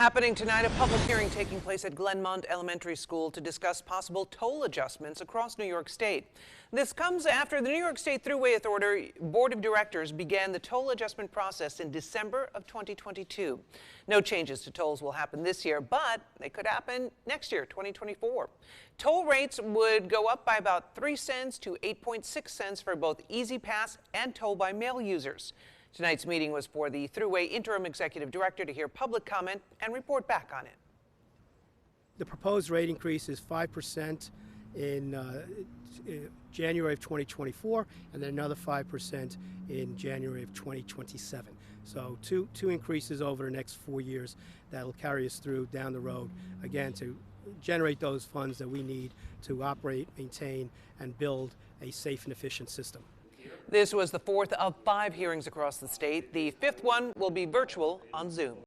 Happening tonight, a public hearing taking place at Glenmont Elementary School to discuss possible toll adjustments across New York State. This comes after the New York State Thruway Authority Board of Directors began the toll adjustment process in December of 2022. No changes to tolls will happen this year, but they could happen next year, 2024. Toll rates would go up by about 3 cents to 8.6 cents for both Easy Pass and toll by mail users. Tonight's meeting was for the Thruway Interim Executive Director to hear public comment and report back on it. The proposed rate increase is 5% in January of 2024, and then another 5% in January of 2027. So two increases over the next 4 years that will carry us through down the road, again, to generate those funds that we need to operate, maintain, and build a safe and efficient system. This was the fourth of 5 hearings across the state. The fifth one will be virtual on Zoom.